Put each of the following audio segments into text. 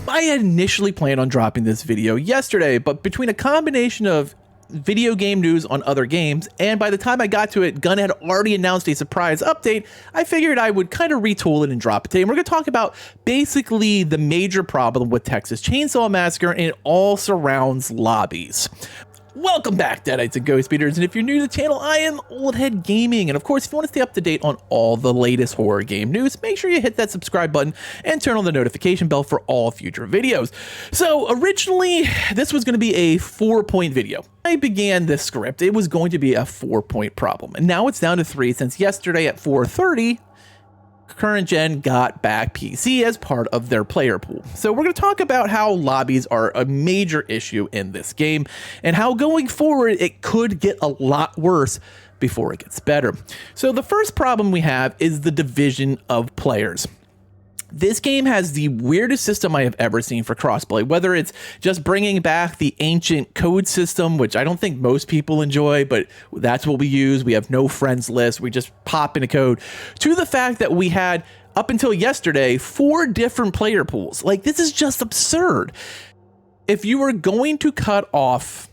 I had initially planned on dropping this video yesterday, but between a combination of video game news on other games, and by the time I got to it, Gunn had already announced a surprise update, I figured I would kind of retool it and drop it today. And we're going to talk about basically the major problem with Texas Chainsaw Massacre, and it all surrounds lobbies. Welcome back, Deadites and Ghost Speeders, and if you're new to the channel, I am Oldhead Gaming, and of course, if you want to stay up to date on all the latest horror game news, make sure you hit that subscribe button and turn on the notification bell for all future videos. So originally, this was going to be a 4-point video. I began this script, it was going to be a 4-point problem, and now it's down to 3 since yesterday at 4:30, current gen got back PC as part of their player pool. So we're going to talk about how lobbies are a major issue in this game and how going forward it could get a lot worse before it gets better. So the first problem we have is the division of players. This game has the weirdest system I have ever seen for crossplay, whether it's just bringing back the ancient code system, which I don't think most people enjoy, but that's what we use. We have no friends list. We just pop in a code, to the fact that we had, up until yesterday, 4 different player pools. Like, this is just absurd. If you were going to cut off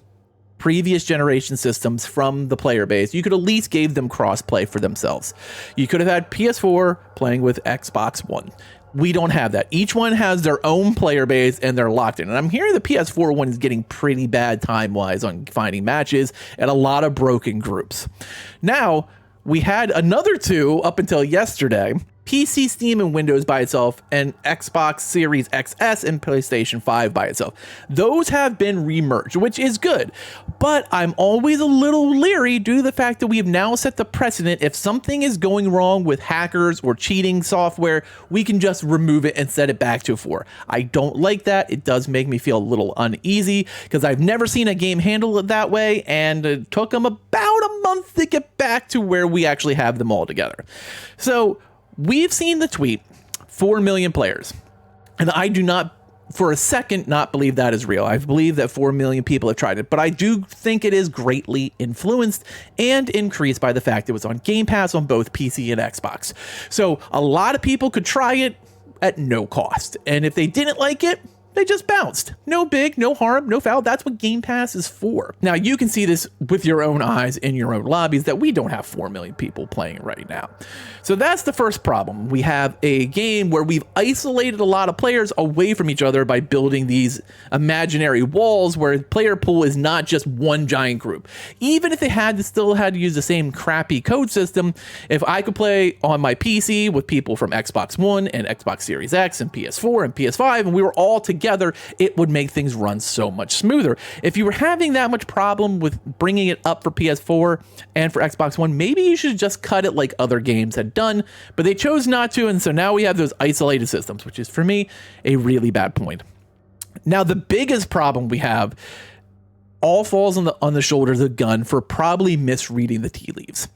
previous generation systems from the player base, you could at least give them crossplay for themselves. You could have had PS4 playing with Xbox One. We don't have that. Each one has their own player base and they're locked in. And I'm hearing the PS4 one is getting pretty bad time-wise on finding matches and a lot of broken groups. Now, we had another 2 up until yesterday. PC, Steam, and Windows by itself, and Xbox Series XS and PlayStation 5 by itself. Those have been remerged, which is good, but I'm always a little leery due to the fact that we have now set the precedent. If something is going wrong with hackers or cheating software, we can just remove it and set it back to 4. I don't like that. It does make me feel a little uneasy because I've never seen a game handle it that way, and it took them about a month to get back to where we actually have them all together. So we've seen the tweet, 4 million players, and I do not for a second not believe that is real. I believe that 4 million people have tried it, but I do think it is greatly influenced and increased by the fact it was on Game Pass on both PC and Xbox. So a lot of people could try it at no cost, and if they didn't like it, they just bounced. No big, no harm, no foul. That's what Game Pass is for. Now, you can see this with your own eyes in your own lobbies that we don't have 4 million people playing right now. So that's the first problem. We have a game where we've isolated a lot of players away from each other by building these imaginary walls where the player pool is not just one giant group. Even if they still had to use the same crappy code system, if I could play on my PC with people from Xbox One and Xbox Series X and PS4 and PS5, and we were all together, it would make things run so much smoother. If you were having that much problem with bringing it up for PS4 and for Xbox One, maybe you should just cut it like other games had done, but they chose not to, and so now we have those isolated systems, which is, for me, a really bad point. Now, the biggest problem we have all falls on the shoulders of Gunn for probably misreading the tea leaves.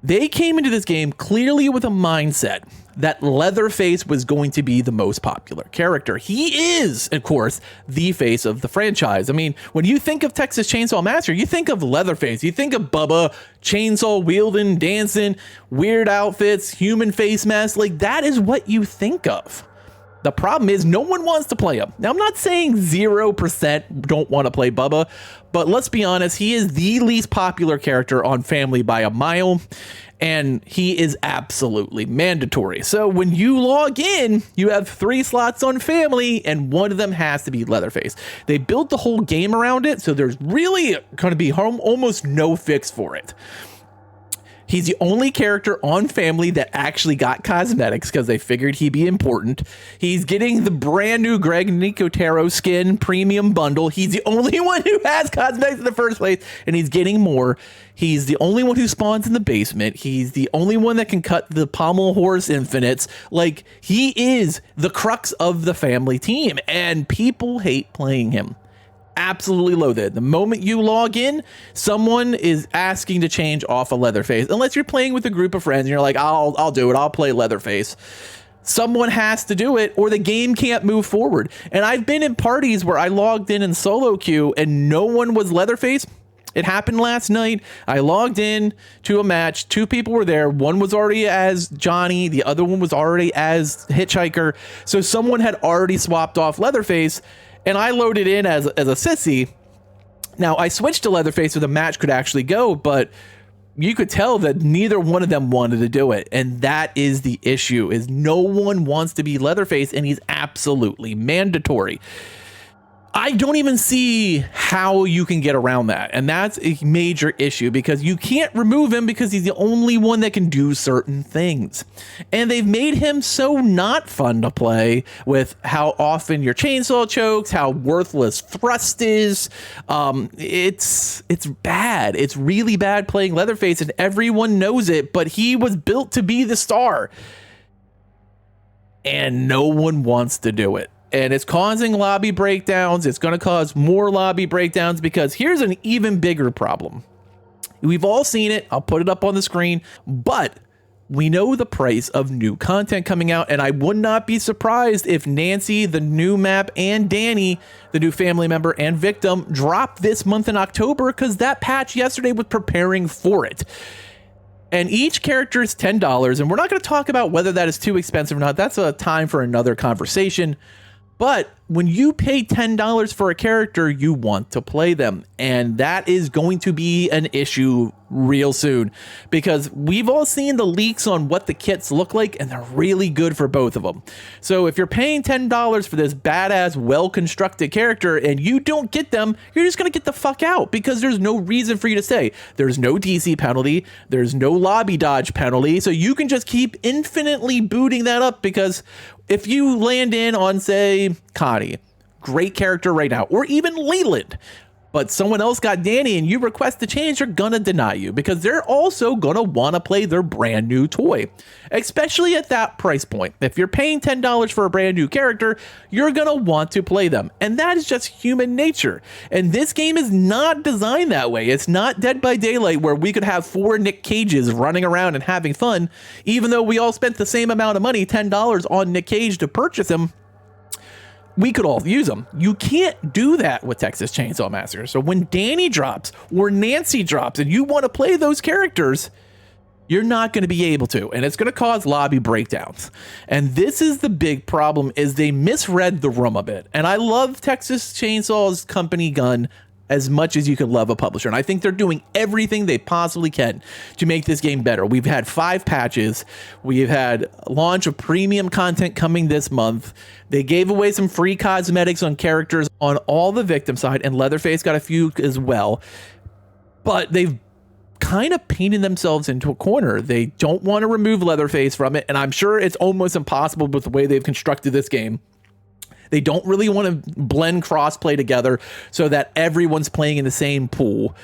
They came into this game clearly with a mindset that Leatherface was going to be the most popular character. He is, of course, the face of the franchise. I mean, when you think of Texas Chainsaw Massacre, you think of Leatherface, you think of Bubba, chainsaw wielding, dancing, weird outfits, human face mask. Like, that is what you think of. The problem is no one wants to play him. Now, I'm not saying 0% don't want to play Bubba, but let's be honest, he is the least popular character on Family by a mile, and he is absolutely mandatory. So when you log in, you have 3 slots on Family, and one of them has to be Leatherface. They built the whole game around it, so there's really going to be almost no fix for it. He's the only character on Family that actually got cosmetics because they figured he'd be important. He's getting the brand new Greg Nicotero skin premium bundle. He's the only one who has cosmetics in the first place, and he's getting more. He's the only one who spawns in the basement. He's the only one that can cut the pommel horse infinites. Like, he is the crux of the Family team, and people hate playing him. Absolutely loathe it. The moment you log in, someone is asking to change off a Leatherface, unless you're playing with a group of friends and you're like, I'll do it. I'll play Leatherface. Someone has to do it or the game can't move forward. And I've been in parties where I logged in solo queue and no one was Leatherface, It happened last night. I logged in to a match. 2 people were there. One was already as Johnny. The other one was already as Hitchhiker. So someone had already swapped off Leatherface, and I loaded in as a sissy. Now, I switched to Leatherface so the match could actually go, but you could tell that neither one of them wanted to do it. And that is the issue, is no one wants to be Leatherface, and he's absolutely mandatory. I don't even see how you can get around that. And that's a major issue, because you can't remove him because he's the only one that can do certain things. And they've made him so not fun to play with how often your chainsaw chokes, how worthless thrust is. It's bad. It's really bad playing Leatherface, and everyone knows it, but he was built to be the star. And no one wants to do it. And it's causing lobby breakdowns. It's going to cause more lobby breakdowns, because here's an even bigger problem. We've all seen it. I'll put it up on the screen, but we know the price of new content coming out. And I would not be surprised if Nancy, the new map, and Danny, the new family member and victim, drop this month in October, because that patch yesterday was preparing for it. And each character is $10. And we're not going to talk about whether that is too expensive or not. That's a time for another conversation. But when you pay $10 for a character, you want to play them. And that is going to be an issue real soon, because we've all seen the leaks on what the kits look like, and they're really good for both of them. So if you're paying $10 for this badass, well-constructed character and you don't get them, you're just going to get the fuck out, because there's no reason for you to stay. There's no DC penalty. There's no lobby dodge penalty. So you can just keep infinitely booting that up, because if you land in on, say, Connie, great character right now, or even Leland, but someone else got Danny and you request to change, they're gonna deny you, because they're also gonna want to play their brand new toy, especially at that price point. If you're paying $10 for a brand new character, you're gonna want to play them, and that is just human nature. And this game is not designed that way. It's not Dead by Daylight, where we could have 4 Nick Cages running around and having fun, even though we all spent the same amount of money, $10, on Nick Cage to purchase him. We could all use them. You can't do that with Texas Chainsaw Massacre. So when Danny drops or Nancy drops and you want to play those characters, you're not going to be able to, and it's going to cause lobby breakdowns. And this is the big problem, is they misread the room a bit. And I love Texas Chainsaw's company Gun as much as you can love a publisher. And I think they're doing everything they possibly can to make this game better. We've had 5 patches. We've had launch of premium content coming this month. They gave away some free cosmetics on characters on all the victim side, and Leatherface got a few as well. But they've kind of painted themselves into a corner. They don't want to remove Leatherface from it, and I'm sure it's almost impossible with the way they've constructed this game. They don't really want to blend crossplay together so that everyone's playing in the same pool.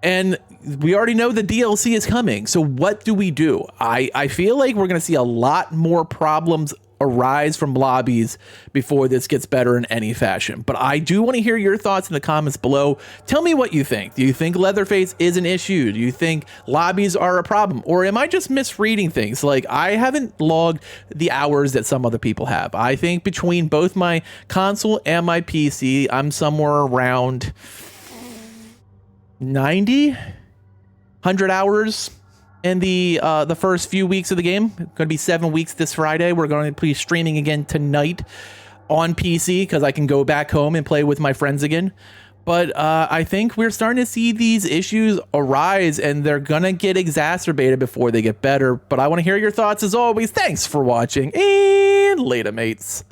And we already know the DLC is coming. So what do we do? I feel like we're going to see a lot more problems arise from lobbies before this gets better in any fashion. But I do want to hear your thoughts in the comments below. Tell me what you think. Do you think Leatherface is an issue? Do you think lobbies are a problem? Or am I just misreading things? Like, I haven't logged the hours that some other people have. I think between both my console and my PC, I'm somewhere around 90, 100 hours in the first few weeks of the game. It's going to be 7 weeks this Friday. We're going to be streaming again tonight on PC, because I can go back home and play with my friends again. But I think we're starting to see these issues arise, and they're going to get exacerbated before they get better. But I want to hear your thoughts as always. Thanks for watching, and later, mates.